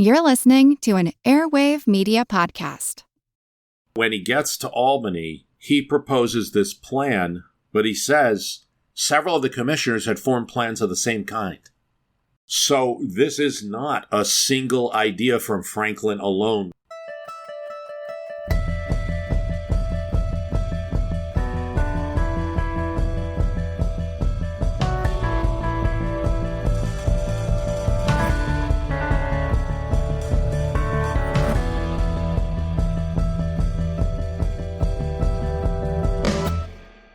You're listening to an Airwave Media Podcast. When he gets to Albany, he proposes this plan, but he says several of the commissioners had formed plans of the same kind. So this is not a single idea from Franklin alone.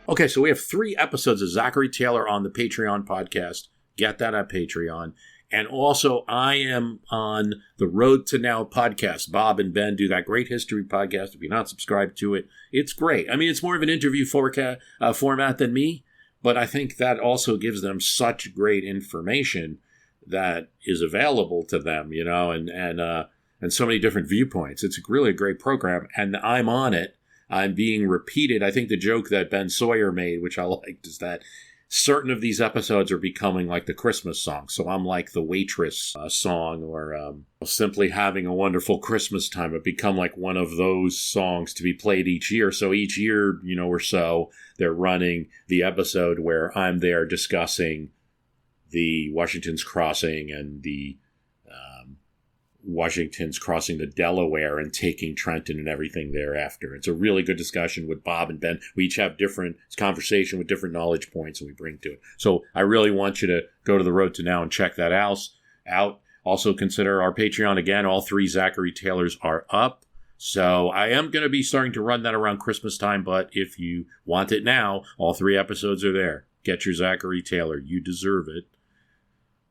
Okay, so we have 3 episodes of Zachary Taylor on the Patreon podcast. Get that at Patreon. And also, I am on the Road to Now podcast. Bob and Ben do that great history podcast. If you're not subscribed to it, it's great. I mean, it's more of an interview format than me, but I think that also gives them such great information that is available to them, you know, and so many different viewpoints. It's really a great program, and I'm on it. I'm being repeated. I think the joke that Ben Sawyer made, which I liked, is that certain of these episodes are becoming like the Christmas song. So I'm like the Waitress song, or Simply Having a Wonderful Christmas Time. It become like one of those songs to be played each year. So each year, you know, or so, they're running the episode where I'm there discussing the Washington's Crossing and the Washington's crossing the Delaware and taking Trenton and everything thereafter. It's a really good discussion with Bob and Ben. We each have different conversation with different knowledge points that we bring to it. So I really want you to go to the Road to Now and check that out. Also consider our Patreon. Again, all 3 Zachary Taylors are up. So I am going to be starting to run that around Christmas time, but if you want it now, all 3 episodes are there. Get your Zachary Taylor. You deserve it.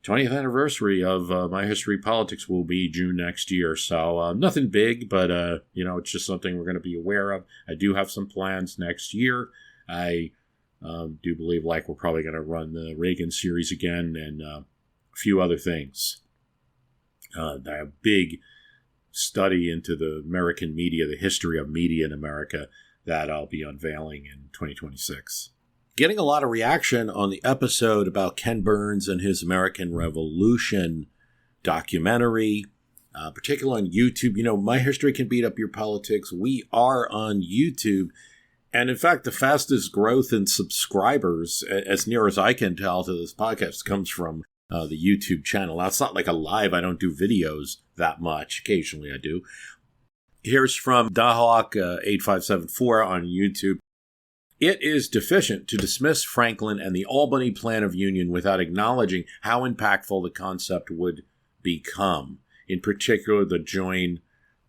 20th anniversary of My History Politics will be June next year. So nothing big, but, it's just something we're going to be aware of. I do have some plans next year. I do believe we're probably going to run the Reagan series again and a few other things. I have a big study into the American media, the history of media in America, that I'll be unveiling in 2026. Getting a lot of reaction on the episode about Ken Burns and his American Revolution documentary, particularly on YouTube. You know, My History Can Beat Up Your Politics. We are on YouTube. And in fact, the fastest growth in subscribers, as near as I can tell, to this podcast comes from the YouTube channel. Now, it's not like a live. I don't do videos that much. Occasionally I do. Here's from Dahawk8574 on YouTube. It is deficient to dismiss Franklin and the Albany Plan of Union without acknowledging how impactful the concept would become, in particular the join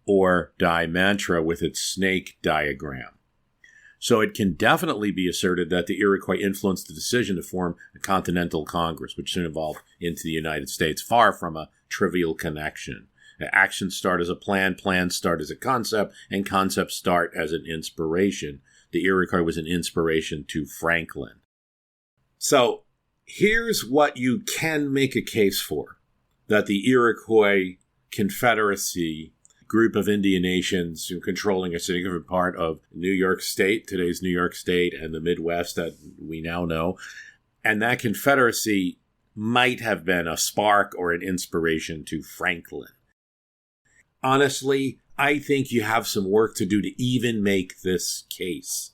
or die mantra with its snake diagram. So it can definitely be asserted that the Iroquois influenced the decision to form a Continental Congress, which soon evolved into the United States, far from a trivial connection. Actions start as a plan, plans start as a concept, and concepts start as an inspiration. The Iroquois was an inspiration to Franklin. So here's what you can make a case for, that the Iroquois Confederacy, group of Indian nations controlling a significant part of New York State, today's New York State, and the Midwest that we now know, and that Confederacy might have been a spark or an inspiration to Franklin. Honestly, I think you have some work to do to even make this case.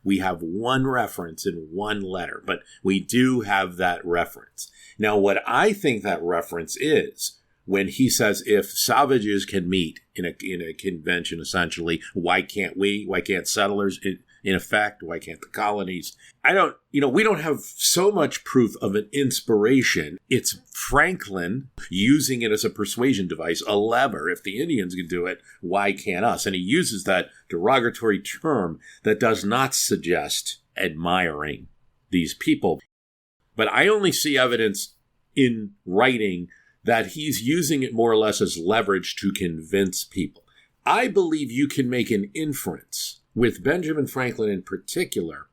We have one reference in one letter, but we do have that reference. Now, what I think that reference is, when he says, if savages can meet in a convention, essentially, why can't we? Why can't settlers? In effect, why can't the colonies? We don't have so much proof of an inspiration. It's Franklin using it as a persuasion device, a lever. If the Indians can do it, why can't us? And he uses that derogatory term that does not suggest admiring these people. But I only see evidence in writing that he's using it more or less as leverage to convince people. I believe you can make an inference with Benjamin Franklin in particular,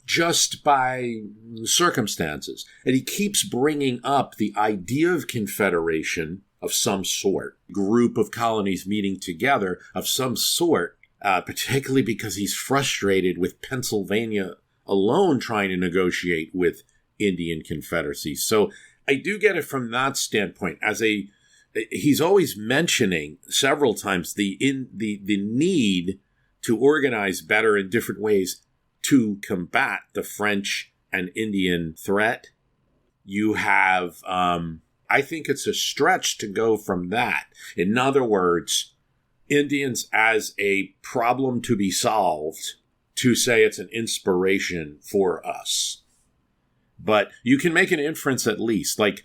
just by circumstances. And he keeps bringing up the idea of confederation of some sort, group of colonies meeting together of some sort, particularly because he's frustrated with Pennsylvania alone trying to negotiate with Indian confederacies. So I do get it from that standpoint. As a he's always mentioning several times the need to organize better in different ways to combat the French and Indian threat. You have, I think it's a stretch to go from that. In other words, Indians as a problem to be solved, to say it's an inspiration for us. But you can make an inference at least. Like,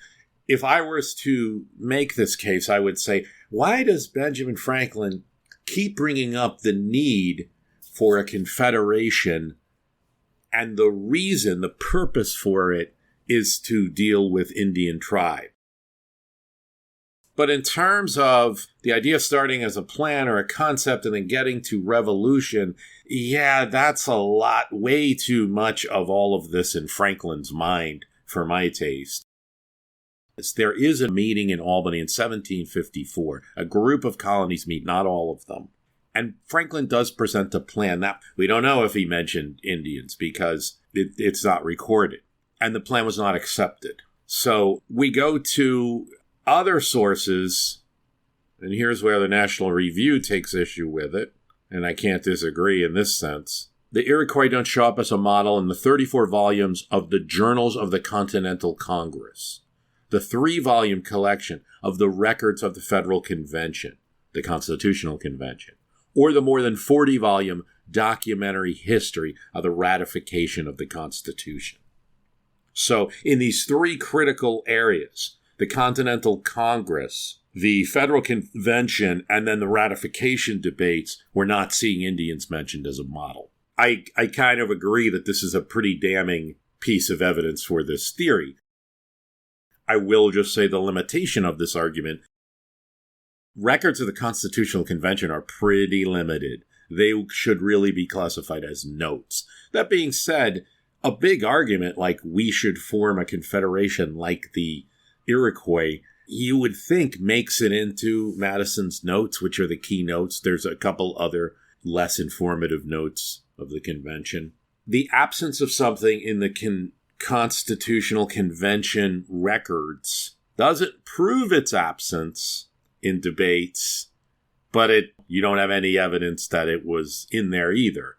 if I was to make this case, I would say, why does Benjamin Franklin keep bringing up the need for a confederation? And the reason, the purpose for it is to deal with Indian tribe. But in terms of the idea of starting as a plan or a concept and then getting to revolution, yeah, that's a lot, way too much of all of this in Franklin's mind for my taste. There is a meeting in Albany in 1754. A group of colonies meet, not all of them. And Franklin does present a plan. Now, we don't know if he mentioned Indians because it's not recorded. And the plan was not accepted. So we go to other sources, and here's where the National Review takes issue with it, and I can't disagree in this sense. The Iroquois don't show up as a model in the 34 volumes of the Journals of the Continental Congress, the 3-volume collection of the records of the Federal Convention, the Constitutional Convention, or the more than 40-volume documentary history of the ratification of the Constitution. So in these 3 critical areas, the Continental Congress, the Federal Convention, and then the ratification debates, we're not seeing Indians mentioned as a model. I kind of agree that this is a pretty damning piece of evidence for this theory. I will just say the limitation of this argument. Records of the Constitutional Convention are pretty limited. They should really be classified as notes. That being said, a big argument like we should form a confederation like the Iroquois, you would think makes it into Madison's notes, which are the key notes. There's a couple other less informative notes of the convention. The absence of something in the Constitutional Convention records doesn't prove its absence in debates, but you don't have any evidence that it was in there either.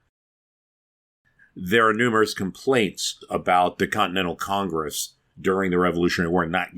There are numerous complaints about the Continental Congress during the Revolutionary War not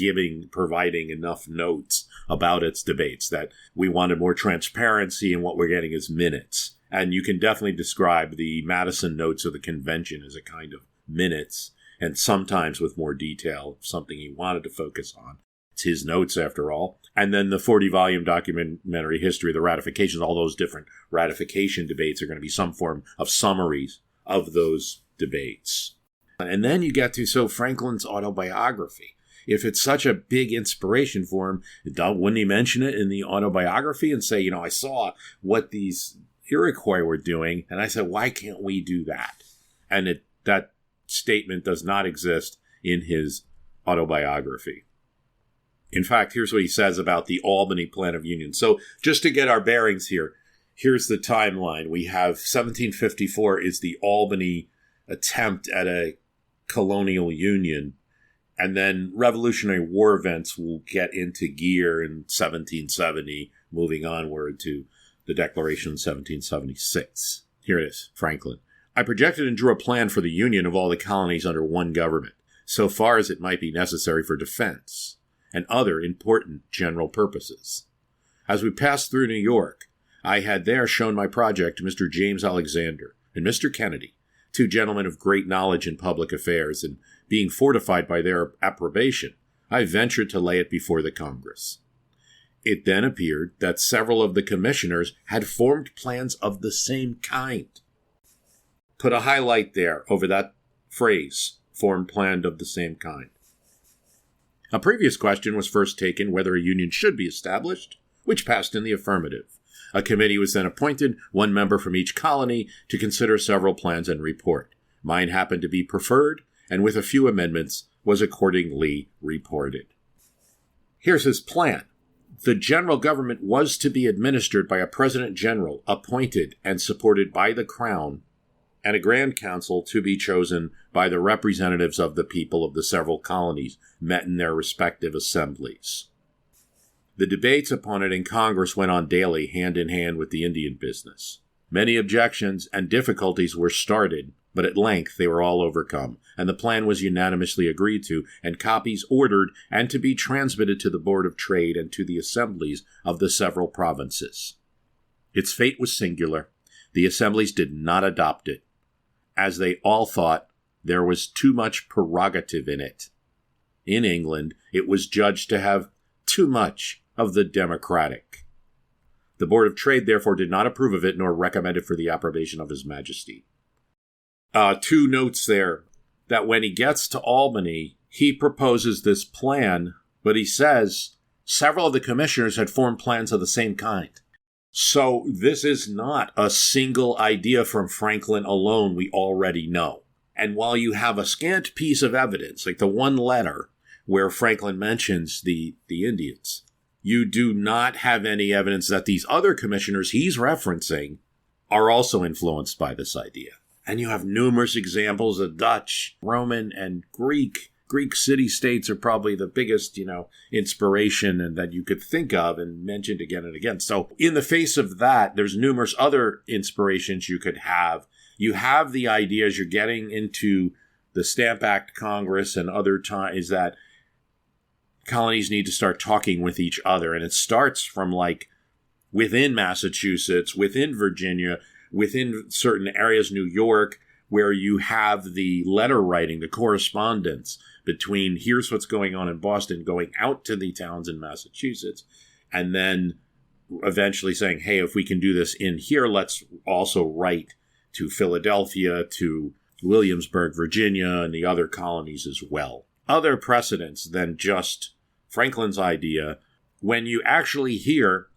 providing enough notes about its debates, that we wanted more transparency, and what we're getting is minutes. And you can definitely describe the Madison notes of the convention as a kind of minutes, and sometimes with more detail, something he wanted to focus on. It's his notes, after all. And then the 40-volume documentary history of the ratifications, all those different ratification debates are going to be some form of summaries of those debates. And then you get to Franklin's autobiography. If it's such a big inspiration for him, wouldn't he mention it in the autobiography and say, I saw what these Iroquois were doing, and I said, why can't we do that? And that statement does not exist in his autobiography. In fact, here's what he says about the Albany Plan of Union. So just to get our bearings here, here's the timeline. We have 1754 is the Albany attempt at a colonial union, and then Revolutionary War events will get into gear in 1770, moving onward to the Declaration in 1776. Here it is, Franklin. I projected and drew a plan for the union of all the colonies under one government, so far as it might be necessary for defense and other important general purposes. As we passed through New York, I had there shown my project to Mr. James Alexander and Mr. Kennedy, 2 gentlemen of great knowledge in public affairs, and being fortified by their approbation, I ventured to lay it before the Congress. It then appeared that several of the commissioners had formed plans of the same kind. Put a highlight there over that phrase, formed plans of the same kind. A previous question was first taken whether a union should be established, which passed in the affirmative. A committee was then appointed, 1 member from each colony, to consider several plans and report. Mine happened to be preferred, and with a few amendments, was accordingly reported. Here's his plan. The general government was to be administered by a president general appointed and supported by the Crown, and a grand council to be chosen by the representatives of the people of the several colonies met in their respective assemblies. The debates upon it in Congress went on daily, hand in hand with the Indian business. Many objections and difficulties were started, but at length they were all overcome, and the plan was unanimously agreed to, and copies ordered and to be transmitted to the Board of Trade and to the assemblies of the several provinces. Its fate was singular. The assemblies did not adopt it, as they all thought there was too much prerogative in it. In England, it was judged to have too much of the democratic. The Board of Trade, therefore, did not approve of it nor recommend it for the approbation of His Majesty. Two notes there, that when he gets to Albany, he proposes this plan, but he says several of the commissioners had formed plans of the same kind. So this is not a single idea from Franklin alone, we already know. And while you have a scant piece of evidence, like the one letter where Franklin mentions the Indians, you do not have any evidence that these other commissioners he's referencing are also influenced by this idea. And you have numerous examples of Dutch, Roman, and Greek. Greek city-states are probably the biggest, inspiration and that you could think of and mentioned again and again. So in the face of that, there's numerous other inspirations you could have. You have the ideas you're getting into the Stamp Act Congress and other times that colonies need to start talking with each other. And it starts from within Massachusetts, within Virginia, within certain areas, New York, where you have the letter writing, the correspondence between here's what's going on in Boston, going out to the towns in Massachusetts, and then eventually saying, hey, if we can do this in here, let's also write to Philadelphia, to Williamsburg, Virginia, and the other colonies as well. Other precedents than just Franklin's idea, when you actually hear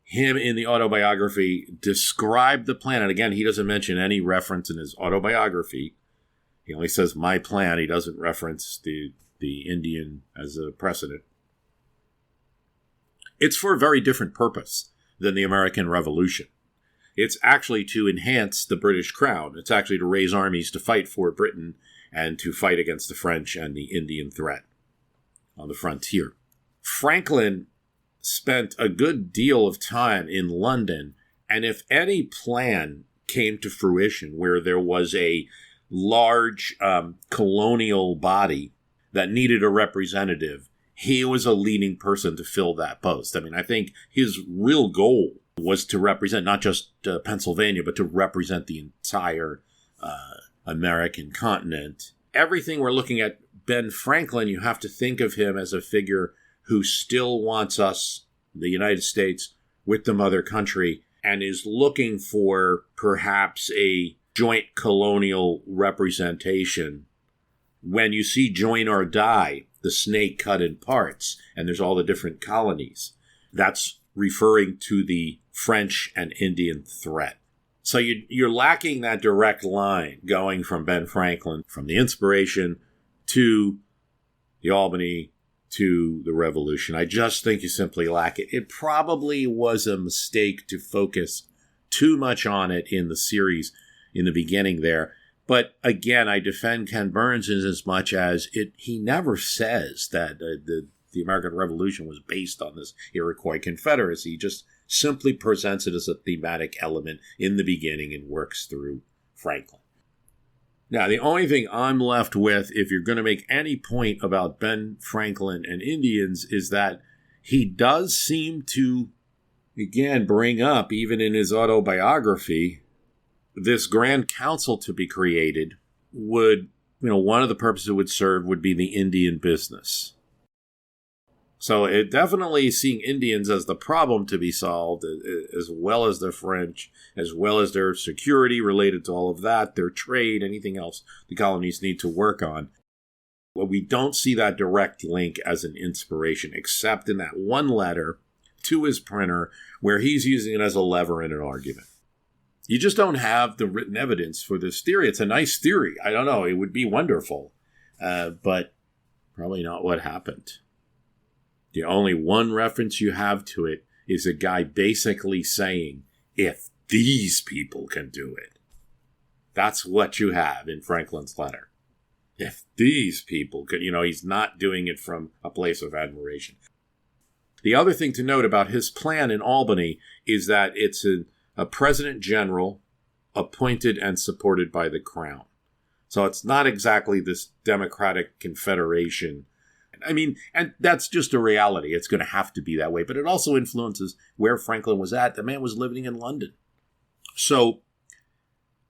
him in the autobiography describe the plan, and again, he doesn't mention any reference in his autobiography. He only says my plan. He doesn't reference the Indian as a precedent. It's for a very different purpose than the American Revolution. It's actually to enhance the British crown. It's actually to raise armies to fight for Britain and to fight against the French and the Indian threat on the frontier. Franklin spent a good deal of time in London, and if any plan came to fruition where there was a large colonial body that needed a representative, he was a leading person to fill that post. I mean, I think his real goal was to represent not just Pennsylvania, but to represent the entire American continent. Everything we're looking at Ben Franklin, you have to think of him as a figure who still wants us, the United States, with the mother country, and is looking for perhaps a joint colonial representation. When you see Join or Die, the snake cut in parts, and there's all the different colonies, that's referring to the French and Indian threat. So you're lacking that direct line going from Ben Franklin, from the inspiration to the Albany to the Revolution. I just think you simply lack it. It probably was a mistake to focus too much on it in the series in the beginning there. But again, I defend Ken Burns in as much as he never says that the American Revolution was based on this Iroquois Confederacy. He just simply presents it as a thematic element in the beginning and works through Franklin. Now, the only thing I'm left with, if you're going to make any point about Ben Franklin and Indians, is that he does seem to, again, bring up, even in his autobiography, this Grand Council to be created would, one of the purposes it would serve would be the Indian business. So it definitely seeing Indians as the problem to be solved, as well as the French, as well as their security related to all of that, their trade, anything else the colonies need to work on. Well, we don't see that direct link as an inspiration, except in that one letter to his printer where he's using it as a lever in an argument. You just don't have the written evidence for this theory. It's a nice theory. I don't know. It would be wonderful, but probably not what happened. The only one reference you have to it is a guy basically saying, if these people can do it. That's what you have in Franklin's letter. If these people could, he's not doing it from a place of admiration. The other thing to note about his plan in Albany is that it's a president general appointed and supported by the crown. So it's not exactly this democratic confederation. I mean, and that's just a reality. It's going to have to be that way. But it also influences where Franklin was at. The man was living in London. So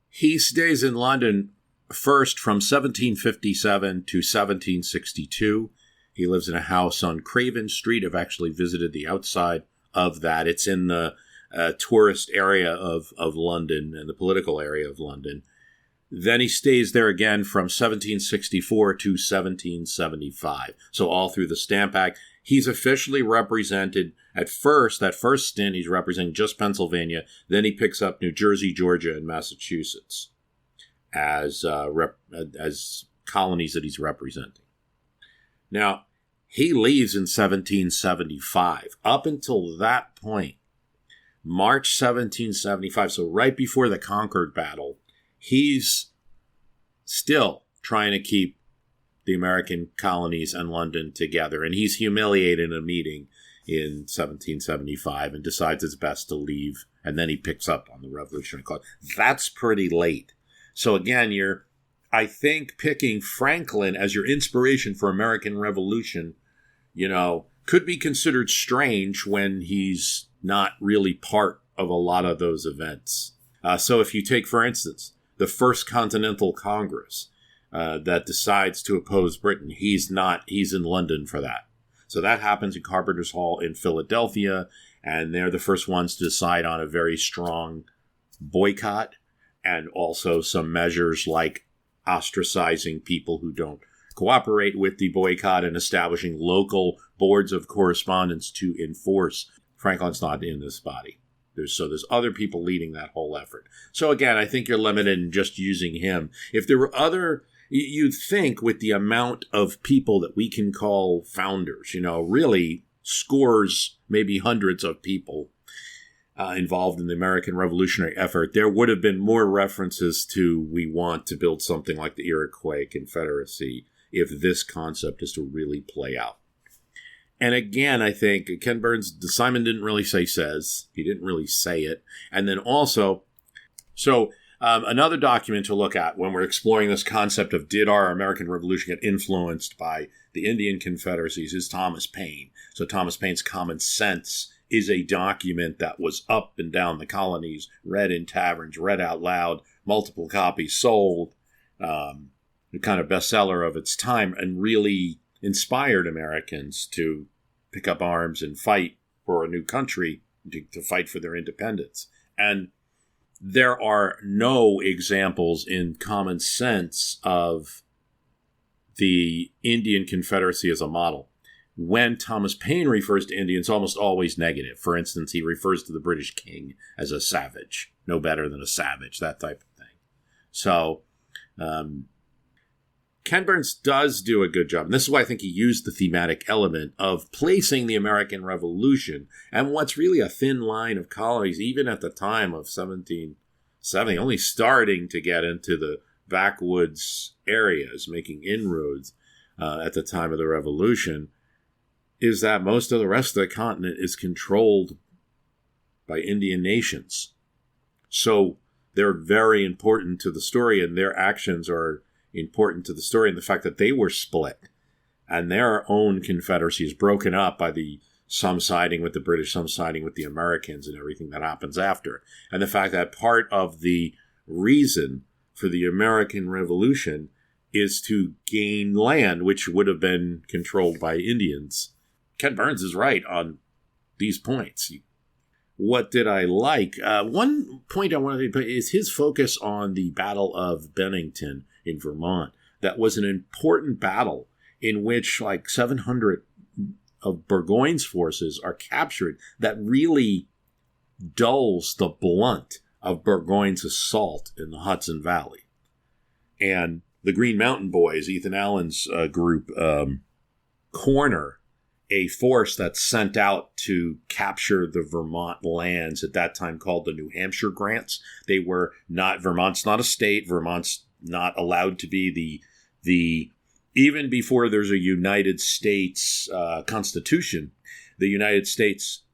he stays in London first from 1757 to 1762. He lives in a house on Craven Street. I've actually visited the outside of that. It's in the tourist area of London and the political area of London. Then he stays there again from 1764 to 1775. So all through the Stamp Act, he's officially represented at first, that first stint, he's representing just Pennsylvania. Then he picks up New Jersey, Georgia, and Massachusetts as colonies that he's representing. Now, he leaves in 1775. Up until that point, March 1775, so right before the Concord battle, he's still trying to keep the American colonies and London together. And he's humiliated in a meeting in 1775 and decides it's best to leave. And then he picks up on the Revolutionary Cause. That's pretty late. So again, I think picking Franklin as your inspiration for American Revolution, could be considered strange when he's not really part of a lot of those events. So if you take, for instance, the First Continental Congress that decides to oppose Britain, he's in London for that. So that happens in Carpenter's Hall in Philadelphia, and they're the first ones to decide on a very strong boycott and also some measures like ostracizing people who don't cooperate with the boycott and establishing local boards of correspondence to enforce. Franklin's not in this body. There's other people leading that whole effort. So again, I think you're limited in just using him. If there were other, you'd think with the amount of people that we can call founders, really scores, maybe hundreds of people involved in the American Revolutionary effort, there would have been more references to we want to build something like the Iroquois Confederacy if this concept is to really play out. And again, I think Ken Burns, Simon didn't really say says. He didn't really say it. And then also, another document to look at when we're exploring this concept of did our American Revolution get influenced by the Indian confederacies is Thomas Paine. So Thomas Paine's Common Sense is a document that was up and down the colonies, read in taverns, read out loud, multiple copies sold, the kind of bestseller of its time, and really inspired Americans to pick up arms and fight for a new country, to fight for their independence. And there are no examples in Common Sense of the Indian Confederacy as a model. When Thomas Paine refers to Indians, almost always negative. For instance, he refers to the British king as a savage, no better than a savage, that type of thing. So, Ken Burns does do a good job. And this is why I think he used the thematic element of placing the American Revolution and what's really a thin line of colonies, even at the time of 1770, only starting to get into the backwoods areas, making inroads at the time of the Revolution, is that most of the rest of the continent is controlled by Indian nations. So they're very important to the story, and their actions are important to the story, and the fact that they were split and their own confederacy is broken up by some siding with the British, some siding with the Americans, and everything that happens after. And the fact that part of the reason for the American Revolution is to gain land, which would have been controlled by Indians. Ken Burns is right on these points. What did I like? One point I wanted to put is his focus on the Battle of Bennington in Vermont. That was an important battle in which like 700 of Burgoyne's forces are captured. That really dulls the blunt of Burgoyne's assault in the Hudson Valley. And the Green Mountain Boys, Ethan Allen's group, corner a force that's sent out to capture the Vermont lands at that time called the New Hampshire Grants. They were not, Vermont's not a state. Vermont's not allowed to be the even before there's a United States Constitution, the United States,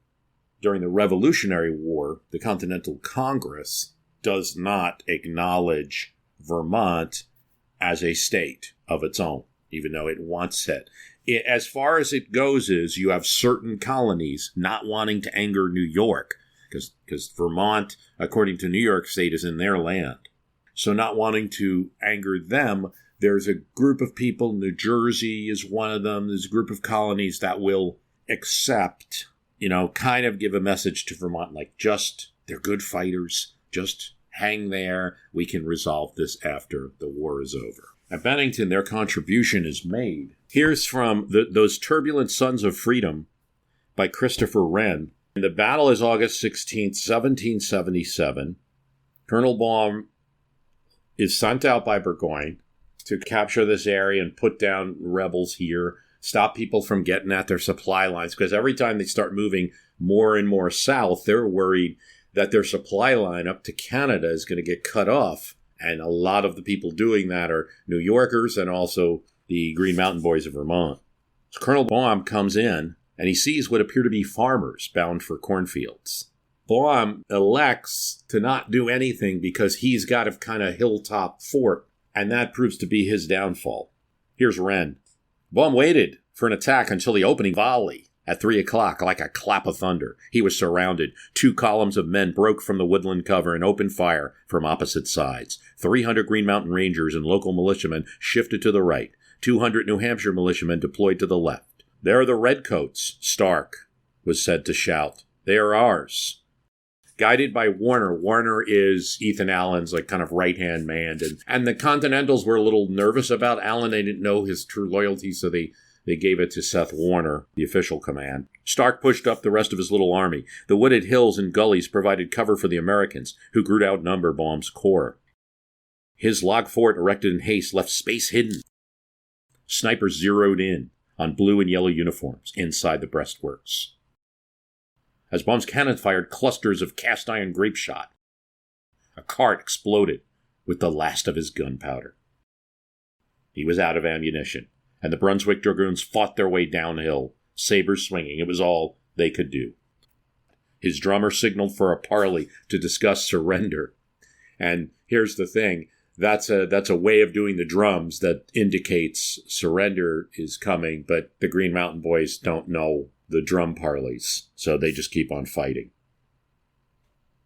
during the Revolutionary War, the Continental Congress does not acknowledge Vermont as a state of its own, even though it wants it. As far as it goes is you have certain colonies not wanting to anger New York, because Vermont, according to New York State, is in their land. So not wanting to anger them, there's a group of people, New Jersey is one of them, there's a group of colonies that will accept, kind of give a message to Vermont, like, they're good fighters, just hang there, we can resolve this after the war is over. At Bennington, their contribution is made. Here's from Those Turbulent Sons of Freedom by Christopher Wren. The battle is August 16th, 1777. Colonel Baum is sent out by Burgoyne to capture this area and put down rebels here, stop people from getting at their supply lines, because every time they start moving more and more south, they're worried that their supply line up to Canada is going to get cut off. And a lot of the people doing that are New Yorkers and also the Green Mountain Boys of Vermont. So Colonel Baum comes in and he sees what appear to be farmers bound for cornfields. Baum elects to not do anything because he's got a kind of hilltop fort, and that proves to be his downfall. Here's Wren. Baum waited for an attack until the opening volley. At 3 o'clock, like a clap of thunder, he was surrounded. 2 columns of men broke from the woodland cover and opened fire from opposite sides. 300 Green Mountain Rangers and local militiamen shifted to the right. 200 New Hampshire militiamen deployed to the left. There are the Redcoats, Stark was said to shout. They are ours. Guided by Warner. Warner is Ethan Allen's kind of right-hand man. And the Continentals were a little nervous about Allen. They didn't know his true loyalty, so they gave it to Seth Warner, the official command. Stark pushed up the rest of his little army. The wooded hills and gullies provided cover for the Americans, who grew to outnumber Baum's corps. His log fort, erected in haste, left space hidden. Snipers zeroed in on blue and yellow uniforms inside the breastworks. As Baum's cannon fired clusters of cast-iron grape shot, a cart exploded with the last of his gunpowder. He was out of ammunition, and the Brunswick Dragoons fought their way downhill, sabers swinging. It was all they could do. His drummer signaled for a parley to discuss surrender. And here's the thing. That's a way of doing the drums that indicates surrender is coming, but the Green Mountain Boys don't know the drum parleys, so they just keep on fighting.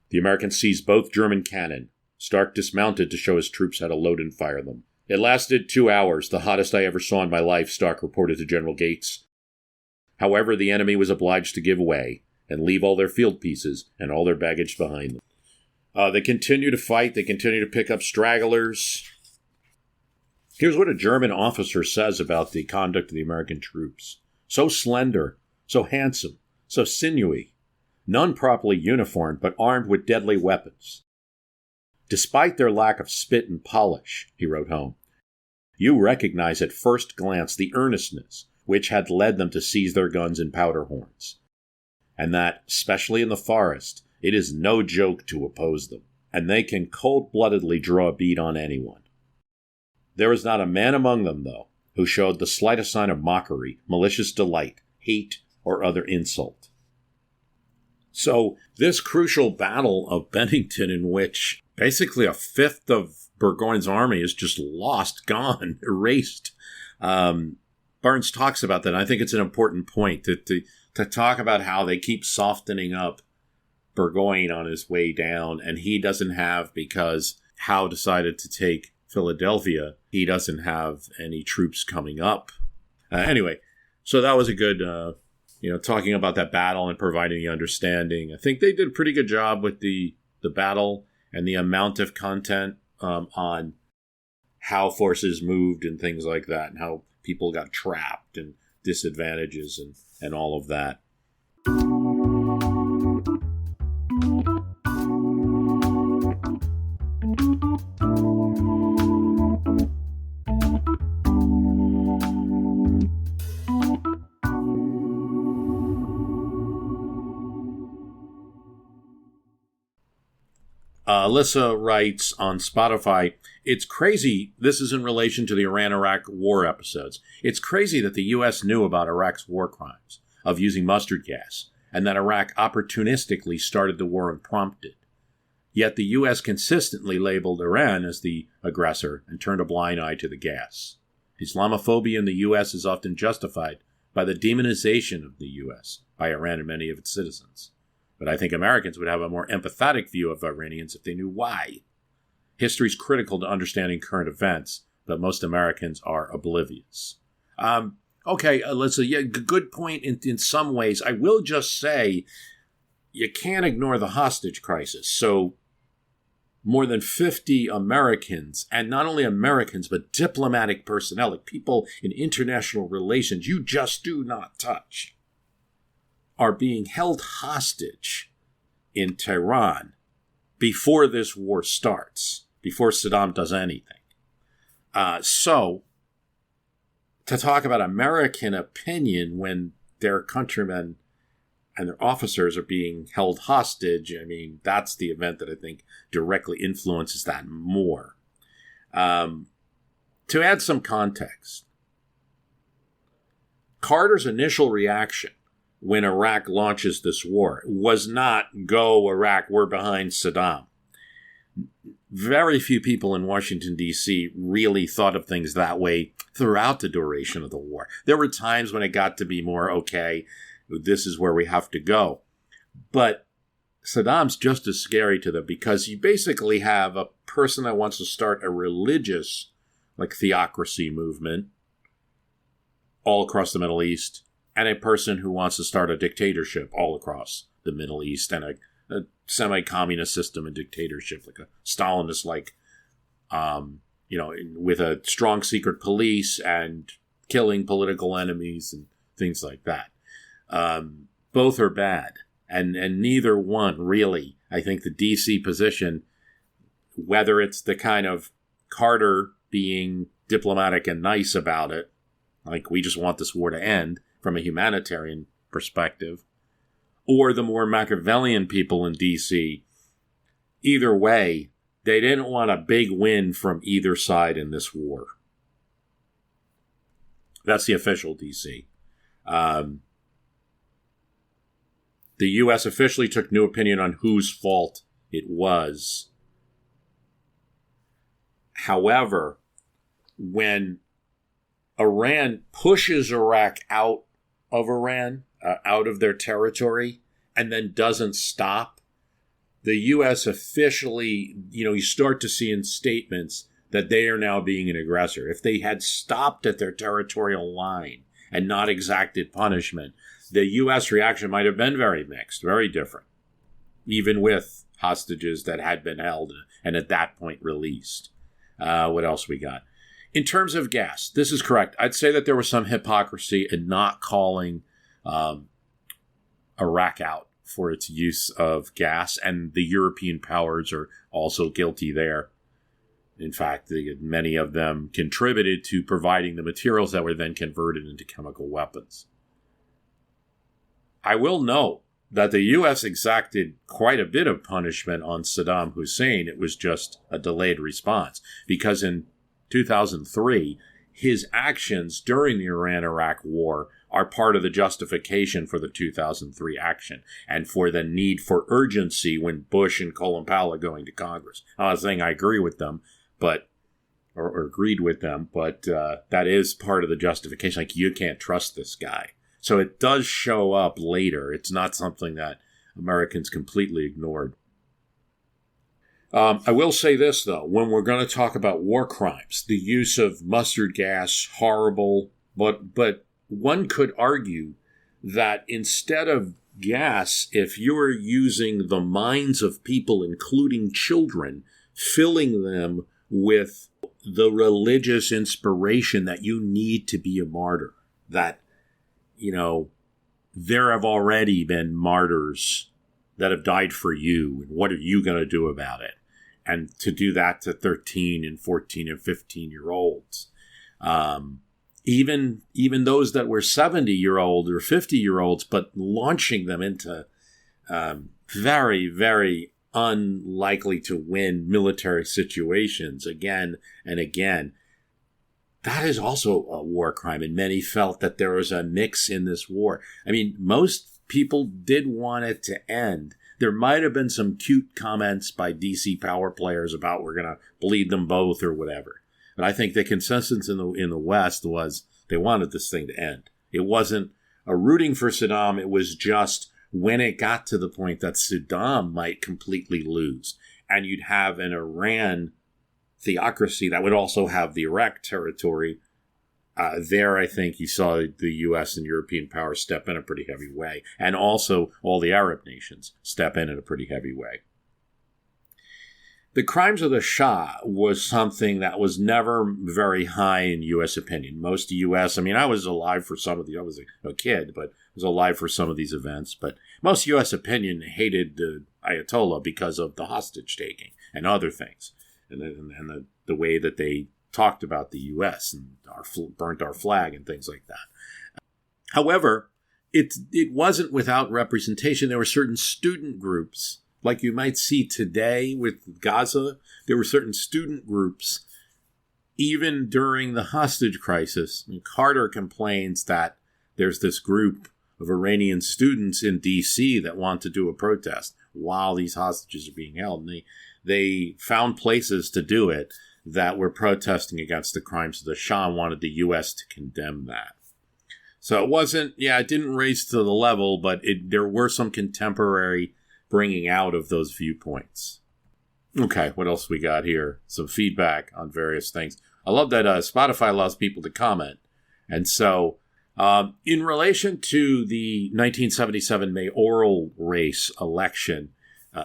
The Americans seized both German cannon. Stark dismounted to show his troops how to load and fire them. It lasted 2 hours, the hottest I ever saw in my life, Stark reported to General Gates. However, the enemy was obliged to give way and leave all their field pieces and all their baggage behind them. They continue to fight. They continue to pick up stragglers. Here's what a German officer says about the conduct of the American troops. So slender, so handsome, so sinewy, none properly uniformed, but armed with deadly weapons. Despite their lack of spit and polish, he wrote home, you recognize at first glance the earnestness which had led them to seize their guns and powder horns, and that, especially in the forest, it is no joke to oppose them, and they can cold-bloodedly draw a bead on anyone. There was not a man among them, though, who showed the slightest sign of mockery, malicious delight, hate, or other insult. So this crucial battle of Bennington, in which basically a fifth of Burgoyne's army is just lost, gone, erased. Barnes talks about that. I think it's an important point to talk about how they keep softening up Burgoyne on his way down, and he doesn't have, because Howe decided to take Philadelphia, he doesn't have any troops coming up. Anyway, so that was a good, talking about that battle and providing the understanding. I think they did a pretty good job with the battle and the amount of content on how forces moved and things like that, and how people got trapped and disadvantages and all of that. Alyssa writes on Spotify, it's crazy, this is in relation to the Iran-Iraq war episodes, it's crazy that the U.S. knew about Iraq's war crimes. of using mustard gas, and that Iraq opportunistically started the war unprompted. Yet the U.S. consistently labeled Iran as the aggressor and turned a blind eye to the gas. Islamophobia in the U.S. is often justified by the demonization of the U.S. by Iran and many of its citizens. But I think Americans would have a more empathetic view of Iranians if they knew why. History is critical to understanding current events, but most Americans are oblivious. Let's say, good point in some ways. I will just say you can't ignore the hostage crisis. So more than 50 Americans, and not only Americans, but diplomatic personnel, like people in international relations you just do not touch, are being held hostage in Tehran before this war starts, before Saddam does anything. So to talk about American opinion when their countrymen and their officers are being held hostage, I mean, that's the event that I think directly influences that more. To add some context, Carter's initial reaction when Iraq launches this war was not, go Iraq, we're behind Saddam. Very few people in Washington, D.C. really thought of things that way throughout the duration of the war. There were times when it got to be more, okay, this is where we have to go. But Saddam's just as scary to them because you basically have a person that wants to start a religious, like theocracy movement all across the Middle East, and a person who wants to start a dictatorship all across the Middle East, and a semi-communist system and dictatorship, like a Stalinist-like, with a strong secret police and killing political enemies and things like that. Both are bad, and neither one really. I think the D.C. position, whether it's the kind of Carter being diplomatic and nice about it, like we just want this war to end from a humanitarian perspective, or the more Machiavellian people in D.C., either way, they didn't want a big win from either side in this war. That's the official D.C. The U.S. officially took no opinion on whose fault it was. However, when Iran pushes Iraq out of Iran, out of their territory, and then doesn't stop, the U.S. officially, you start to see in statements that they are now being an aggressor. If they had stopped at their territorial line and not exacted punishment, the U.S. reaction might have been very mixed, very different, even with hostages that had been held and at that point released. What else we got? In terms of gas, this is correct. I'd say that there was some hypocrisy in not calling Iraq out for its use of gas, and the European powers are also guilty there. In fact, many of them contributed to providing the materials that were then converted into chemical weapons. I will note that the U.S. exacted quite a bit of punishment on Saddam Hussein. It was just a delayed response, because in 2003, his actions during the Iran-Iraq war are part of the justification for the 2003 action and for the need for urgency when Bush and Colin Powell are going to Congress. I'm not saying I agree with them, or agreed with them, but that is part of the justification. Like, you can't trust this guy. So it does show up later. It's not something that Americans completely ignored. I will say this, though. When we're going to talk about war crimes, the use of mustard gas, horrible, but one could argue that instead of gas, if you're using the minds of people, including children, filling them with the religious inspiration that you need to be a martyr, that, there have already been martyrs that have died for you, and what are you going to do about it? And to do that to 13 and 14 and 15-year-olds, even those that were 70-year-old or 50-year-olds, but launching them into very, very unlikely to win military situations again and again. that is also a war crime, and many felt that there was a mix in this war. I mean, most people did want it to end. There might have been some cute comments by DC power players about we're going to bleed them both or whatever. But I think the consensus in the West was they wanted this thing to end. It wasn't a rooting for Saddam. It was just when it got to the point that Saddam might completely lose, and you'd have an Iran theocracy that would also have the Iraq territory. There, I think you saw the U.S. and European powers step in a pretty heavy way, and also all the Arab nations step in a pretty heavy way. The crimes of the Shah was something that was never very high in U.S. opinion. Most U.S., I mean, I was alive for some of I was a kid, but I was alive for some of these events. But most U.S. opinion hated the Ayatollah because of the hostage taking and other things, and the way that they talked about the U.S. and burnt our flag and things like that. However, it wasn't without representation. There were certain student groups, like you might see today with Gaza. There were certain student groups, even during the hostage crisis. And Carter complains that there's this group of Iranian students in D.C. that want to do a protest while these hostages are being held. And they found places to do it that were protesting against the crimes of the Shah and wanted the U.S. to condemn that. So it didn't raise to the level, but there were some contemporary bringing out of those viewpoints. Okay, what else we got here? Some feedback on various things. I love that Spotify allows people to comment. And so, in relation to the 1977 mayoral race election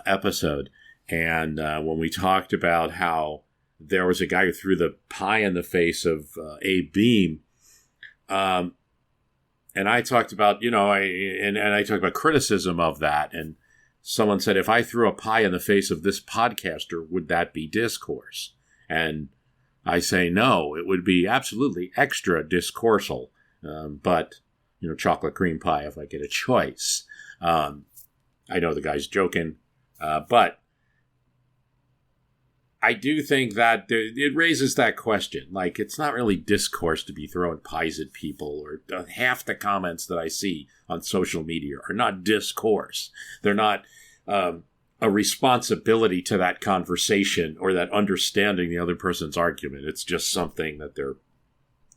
episode, and when we talked about how there was a guy who threw the pie in the face of Abe Beame, and I talked about, I talked about criticism of that, and someone said, if I threw a pie in the face of this podcaster, would that be discourse? And I say, no, it would be absolutely extra discoursal. But, chocolate cream pie if I get a choice. I know the guy's joking, but I do think that it raises that question. Like, it's not really discourse to be throwing pies at people, or half the comments that I see on social media are not discourse. They're not a responsibility to that conversation or that understanding the other person's argument. It's just something that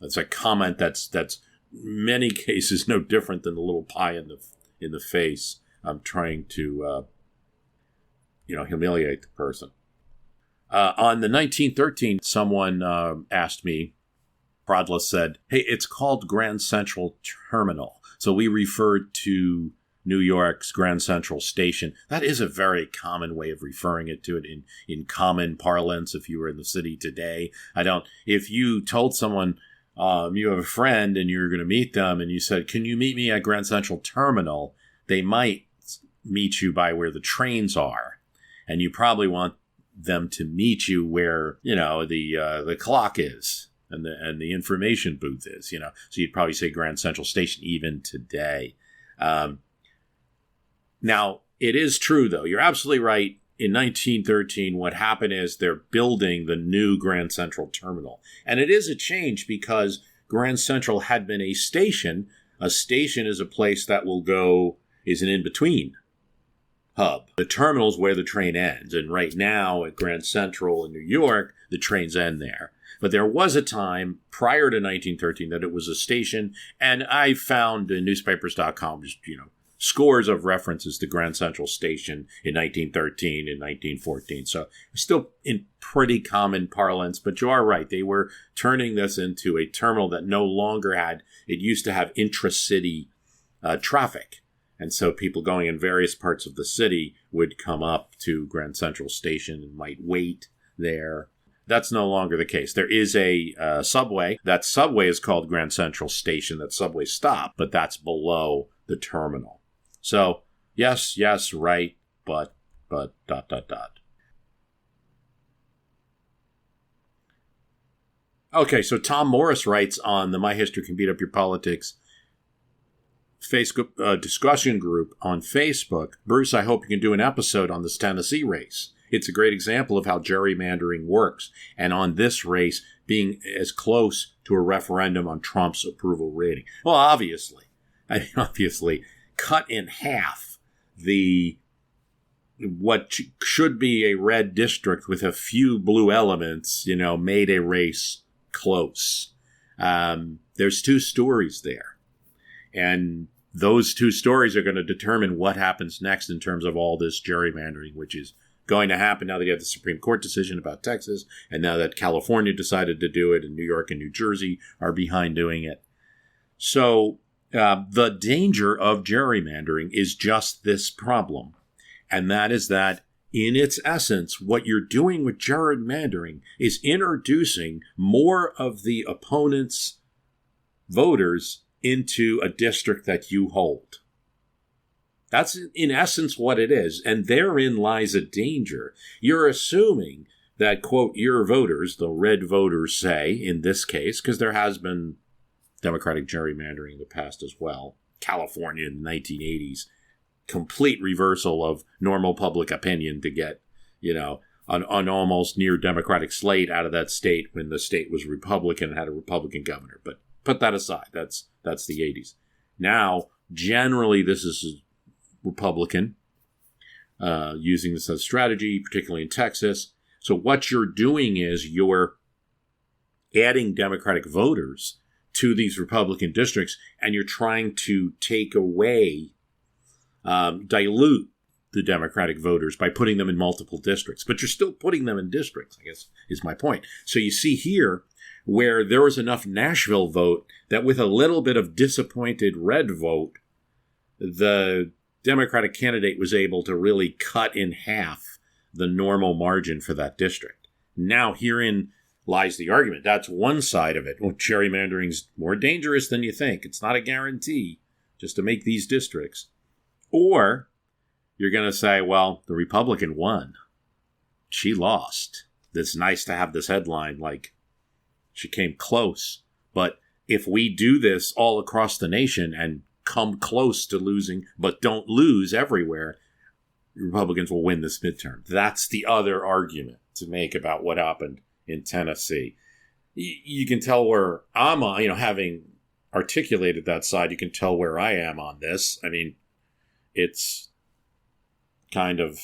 it's a comment that's many cases no different than the little pie in the face. I'm trying to humiliate the person. On the 1913, someone asked me, Prodla said, hey, it's called Grand Central Terminal. So we referred to New York's Grand Central Station. That is a very common way of referring to it in common parlance if you were in the city today. If you told someone you have a friend and you're going to meet them and you said, can you meet me at Grand Central Terminal? They might meet you by where the trains are. And you probably want them to meet you where, the clock is and the information booth is, So you'd probably say Grand Central Station even today. Now, it is true, though. You're absolutely right. In 1913, what happened is they're building the new Grand Central Terminal. And it is a change because Grand Central had been a station. A station is a place that is an in-between hub. The terminal is where the train ends. And right now at Grand Central in New York, the trains end there. But there was a time prior to 1913 that it was a station. And I found in newspapers.com just, scores of references to Grand Central Station in 1913 and 1914. So still in pretty common parlance, but you are right. They were turning this into a terminal that no longer it used to have intra-city traffic. And so people going in various parts of the city would come up to Grand Central Station and might wait there. That's no longer the case. There is a subway. That subway is called Grand Central Station. That subway stop, but that's below the terminal. So, yes, right, but, ... Okay, so Tom Morris writes on the My History Can Beat Up Your Politics Facebook discussion group on Facebook, Bruce, I hope you can do an episode on this Tennessee race. it's a great example of how gerrymandering works. And on this race, being as close to a referendum on Trump's approval rating. Well, obviously, cut in half what should be a red district with a few blue elements, made a race close. There's two stories there. And those two stories are going to determine what happens next in terms of all this gerrymandering, which is going to happen now that you have the Supreme Court decision about Texas, and now that California decided to do it, and New York and New Jersey are behind doing it. So the danger of gerrymandering is just this problem. And that is that, in its essence, what you're doing with gerrymandering is introducing more of the opponent's voters into a district that you hold. That's in essence what it is. And therein lies a danger. You're assuming that, quote, your voters, the red voters say, in this case, because there has been Democratic gerrymandering in the past as well. California in the 1980s. Complete reversal of normal public opinion to get, an almost near Democratic slate out of that state when the state was Republican and had a Republican governor. But put that aside. That's the 80s. Now, generally, this is Republican, using this as strategy, particularly in Texas. So what you're doing is you're adding Democratic voters to these Republican districts, and you're trying to take away, dilute the Democratic voters by putting them in multiple districts. But you're still putting them in districts, I guess, is my point. So you see here where there was enough Nashville vote that with a little bit of disappointed red vote, the Democratic candidate was able to really cut in half the normal margin for that district. Now, herein lies the argument. That's one side of it. Well, gerrymandering's more dangerous than you think. It's not a guarantee just to make these districts. Or you're going to say, well, the Republican won. She lost. It's nice to have this headline like she came close. But if we do this all across the nation and come close to losing, but don't lose everywhere, Republicans will win this midterm. That's the other argument to make about what happened in Tennessee. You can tell where I'm on, having articulated that side, you can tell where I am on this. I mean, it's kind of,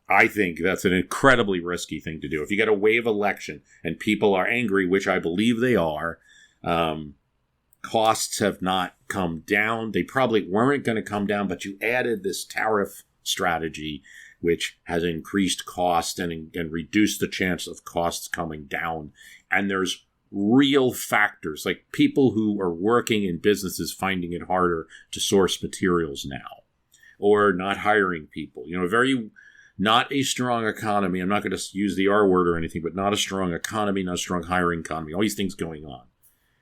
I think that's an incredibly risky thing to do. If you get a wave election and people are angry, which I believe they are, costs have not come down. They probably weren't going to come down, but you added this tariff strategy, which has increased cost and reduced the chance of costs coming down. And there's real factors, like people who are working in businesses finding it harder to source materials now, or not hiring people. Not a strong economy. I'm not going to use the R word or anything, but not a strong economy, not a strong hiring economy. All these things going on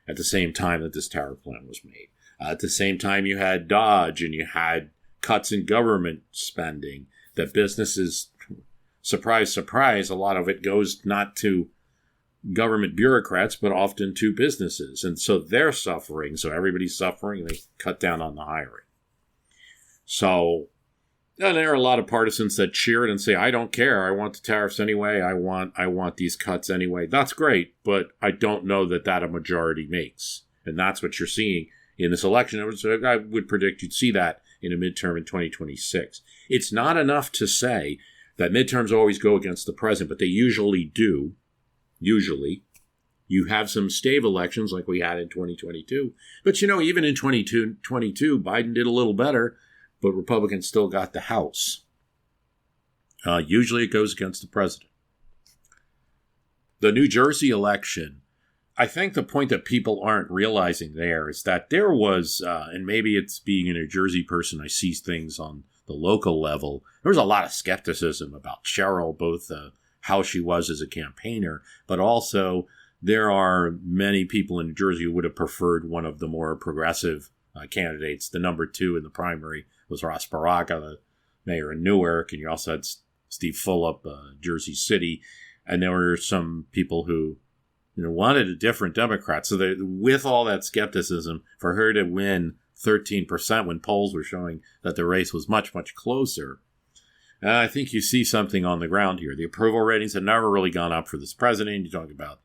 at the same time that this tariff plan was made. At the same time, you had Dodge and you had cuts in government spending that businesses, surprise, surprise, a lot of it goes not to government bureaucrats, but often to businesses. And so they're suffering. So everybody's suffering and they cut down on the hiring. So there are a lot of partisans that cheer it and say, I don't care. I want the tariffs anyway. I want these cuts anyway. That's great, but I don't know that a majority makes. And that's what you're seeing in this election. I would predict you'd see that in a midterm in 2026. It's not enough to say that midterms always go against the president, but they usually do. Usually. You have some stave elections like we had in 2022. But, even in 2022, Biden did a little better, but Republicans still got the House. Usually it goes against the president. The New Jersey election, I think the point that people aren't realizing there is that there was, and maybe it's being a New Jersey person, I see things on the local level, there was a lot of skepticism about Cheryl, both how she was as a campaigner, but also there are many people in New Jersey who would have preferred one of the more progressive candidates. The number 2 in the primary was Ross Baraka, the mayor in Newark, and you also had Steve Fulop, Jersey City, and there were some people who wanted a different Democrat. So with all that skepticism, for her to win 13% when polls were showing that the race was much, much closer, I think you see something on the ground here. The approval ratings have never really gone up for this president. You talk about,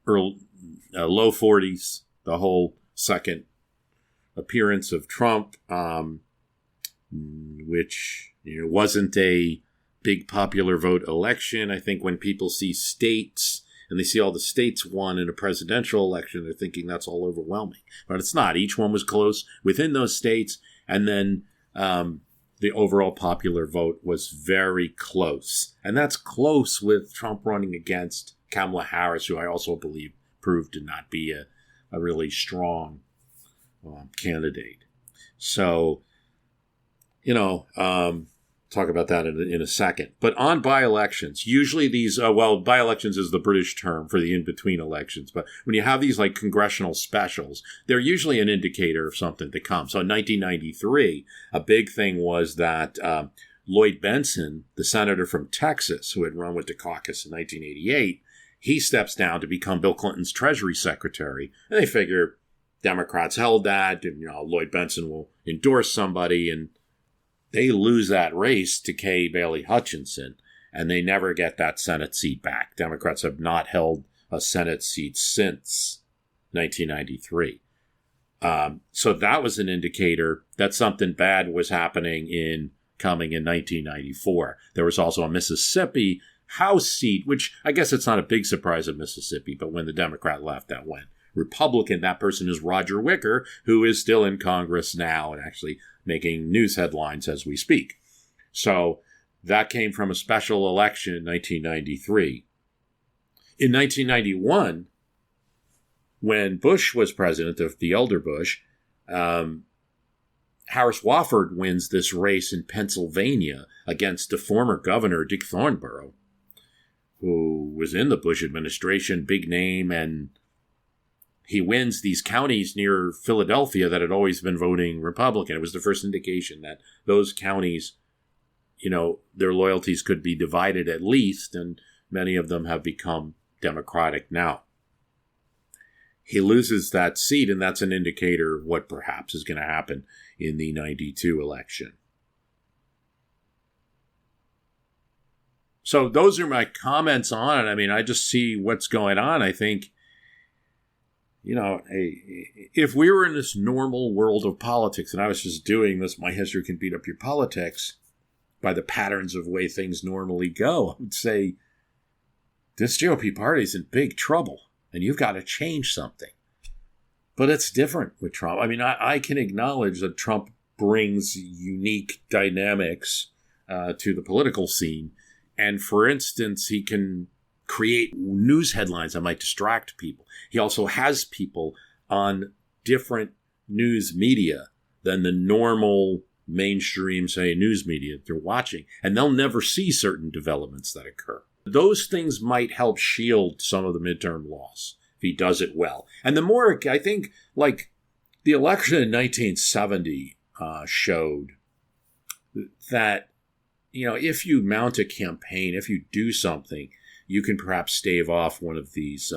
low 40s, the whole second appearance of Trump, which wasn't a big popular vote election. I think when people see states and they see all the states won in a presidential election, they're thinking that's all overwhelming. But it's not. Each one was close within those states. And then the overall popular vote was very close. And that's close with Trump running against Kamala Harris, who I also believe proved to not be a really strong candidate. So, talk about that in a second. But on by-elections, usually these, by-elections is the British term for the in-between elections. But when you have these like congressional specials, they're usually an indicator of something to come. So in 1993, a big thing was that Lloyd Benson, the senator from Texas, who had run with the caucus in 1988, he steps down to become Bill Clinton's Treasury Secretary. And they figure Democrats held that, Lloyd Benson will endorse somebody, and they lose that race to Kay Bailey Hutchinson, and they never get that Senate seat back. Democrats have not held a Senate seat since 1993. So that was an indicator that something bad was coming in 1994. There was also a Mississippi House seat, which I guess it's not a big surprise of Mississippi, but when the Democrat left, that went Republican. That person is Roger Wicker, who is still in Congress now and actually making news headlines as we speak. So that came from a special election in 1993. In 1991, when Bush was president, the elder Bush, Harris Wofford wins this race in Pennsylvania against the former governor, Dick Thornborough, who was in the Bush administration, big name, and he wins these counties near Philadelphia that had always been voting Republican. It was the first indication that those counties, their loyalties could be divided at least, and many of them have become Democratic now. He loses that seat, and that's an indicator of what perhaps is going to happen in the 92 election. So those are my comments on it. I mean, I just see what's going on. I think, if we were in this normal world of politics, and I was just doing this, my history can beat up your politics by the patterns of way things normally go, I would say this GOP party is in big trouble, and you've got to change something. But it's different with Trump. I mean, I can acknowledge that Trump brings unique dynamics to the political scene. And for instance, he can create news headlines that might distract people. He also has people on different news media than the normal mainstream, say, news media they're watching, and they'll never see certain developments that occur. Those things might help shield some of the midterm loss if he does it well. And the more, I think, like the election in 1970 showed that, if you mount a campaign, if you do something, you can perhaps stave off one of these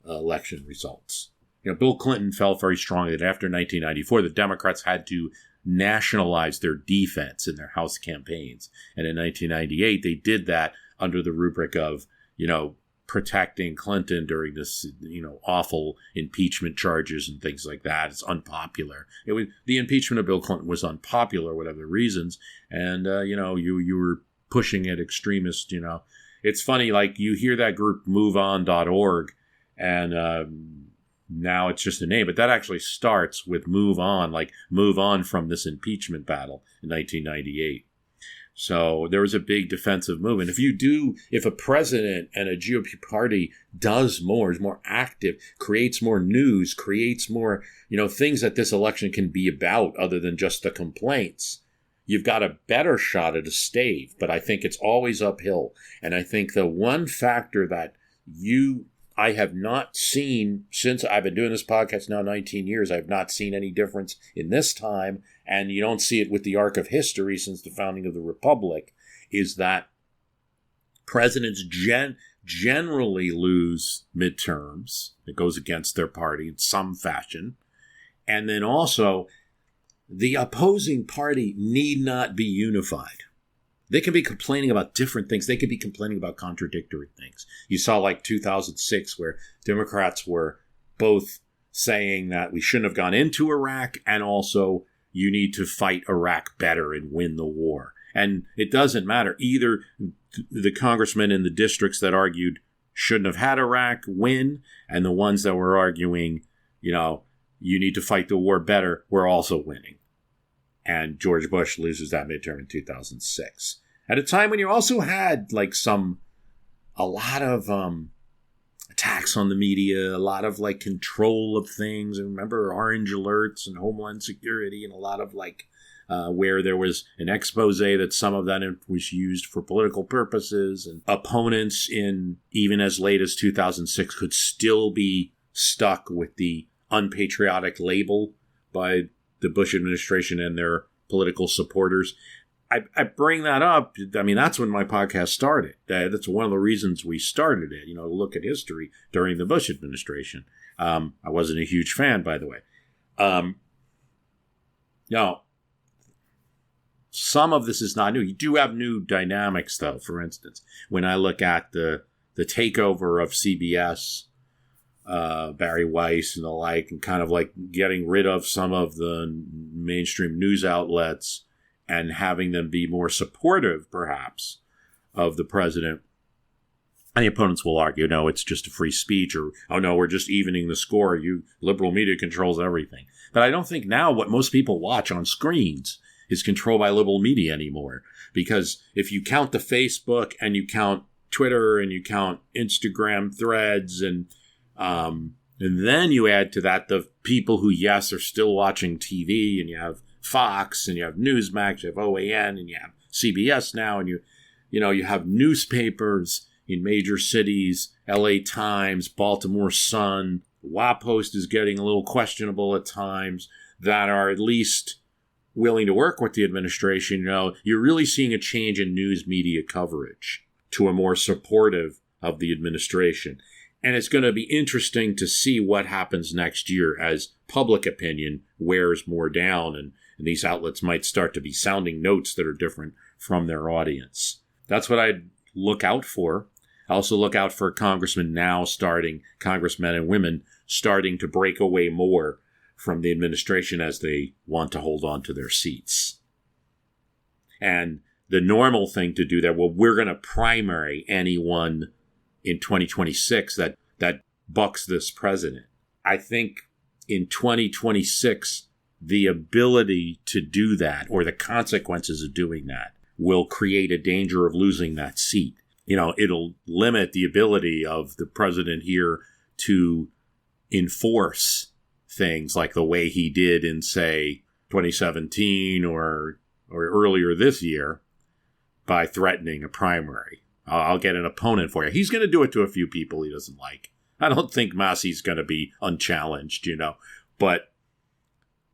election results. Bill Clinton felt very strongly that after 1994, the Democrats had to nationalize their defense in their House campaigns. And in 1998, they did that under the rubric of, protecting Clinton during this, awful impeachment charges and things like that. It's unpopular. The impeachment of Bill Clinton was unpopular, whatever the reasons. And, you were pushing at extremist, It's funny, like you hear that group MoveOn.org, and now it's just a name, but that actually starts with move on, like move on from this impeachment battle in 1998. So there was a big defensive movement. If a president and a GOP party does more, is more active, creates more news, creates more, things that this election can be about other than just the complaints, you've got a better shot at a stave. But I think it's always uphill. And I think the one factor that I have not seen since I've been doing this podcast now 19 years, I've not seen any difference in this time, and you don't see it with the arc of history since the founding of the Republic, is that presidents generally lose midterms. It goes against their party in some fashion. And then also, the opposing party need not be unified. They can be complaining about different things. They could be complaining about contradictory things. You saw like 2006 where Democrats were both saying that we shouldn't have gone into Iraq and also you need to fight Iraq better and win the war. And it doesn't matter. Either the congressmen in the districts that argued shouldn't have had Iraq win, and the ones that were arguing, you need to fight the war better, were also winning. And George Bush loses that midterm in 2006. At a time when you also had a lot of attacks on the media, a lot of control of things. And remember orange alerts and Homeland Security, and a lot of where there was an expose that some of that was used for political purposes, and opponents in even as late as 2006 could still be stuck with the unpatriotic label by the Bush administration and their political supporters. I bring that up. I mean, that's when my podcast started. That's one of the reasons we started it, to look at history during the Bush administration. I wasn't a huge fan, by the way. Now, some of this is not new. You do have new dynamics, though. For instance, when I look at the takeover of CBS, Barry Weiss and the like, and kind of getting rid of some of the mainstream news outlets and having them be more supportive, perhaps, of the president. And the opponents will argue, no, it's just a free speech, or, oh, no, we're just evening the score. Liberal media controls everything. But I don't think now what most people watch on screens is controlled by liberal media anymore. Because if you count the Facebook and you count Twitter and you count Instagram threads and then you add to that the people who, yes, are still watching TV, and you have Fox and you have Newsmax, you have OAN, and you have CBS now, and you have newspapers in major cities, LA Times, Baltimore Sun, WaPost is getting a little questionable at times, that are at least willing to work with the administration. You're really seeing a change in news media coverage to a more supportive of the administration. And it's going to be interesting to see what happens next year as public opinion wears more down, and these outlets might start to be sounding notes that are different from their audience. That's what I'd look out for. I also look out for congressmen and women starting to break away more from the administration as they want to hold on to their seats. And the normal thing to do there, we're going to primary anyone in 2026 that bucks this president. I think in 2026, the ability to do that, or the consequences of doing that, will create a danger of losing that seat. It'll limit the ability of the president here to enforce things like the way he did in, say, 2017 or earlier this year by threatening a primary. I'll get an opponent for you. He's going to do it to a few people he doesn't like. I don't think Massey's going to be unchallenged, But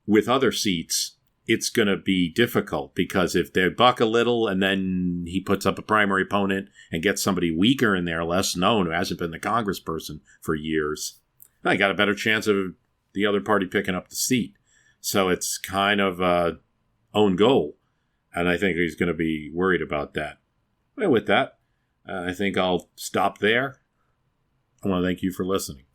with other seats, it's going to be difficult, because if they buck a little and then he puts up a primary opponent and gets somebody weaker in there, less known, who hasn't been the congressperson for years, I got a better chance of the other party picking up the seat. So it's kind of own goal. And I think he's going to be worried about that. Well, with that, I think I'll stop there. I want to thank you for listening.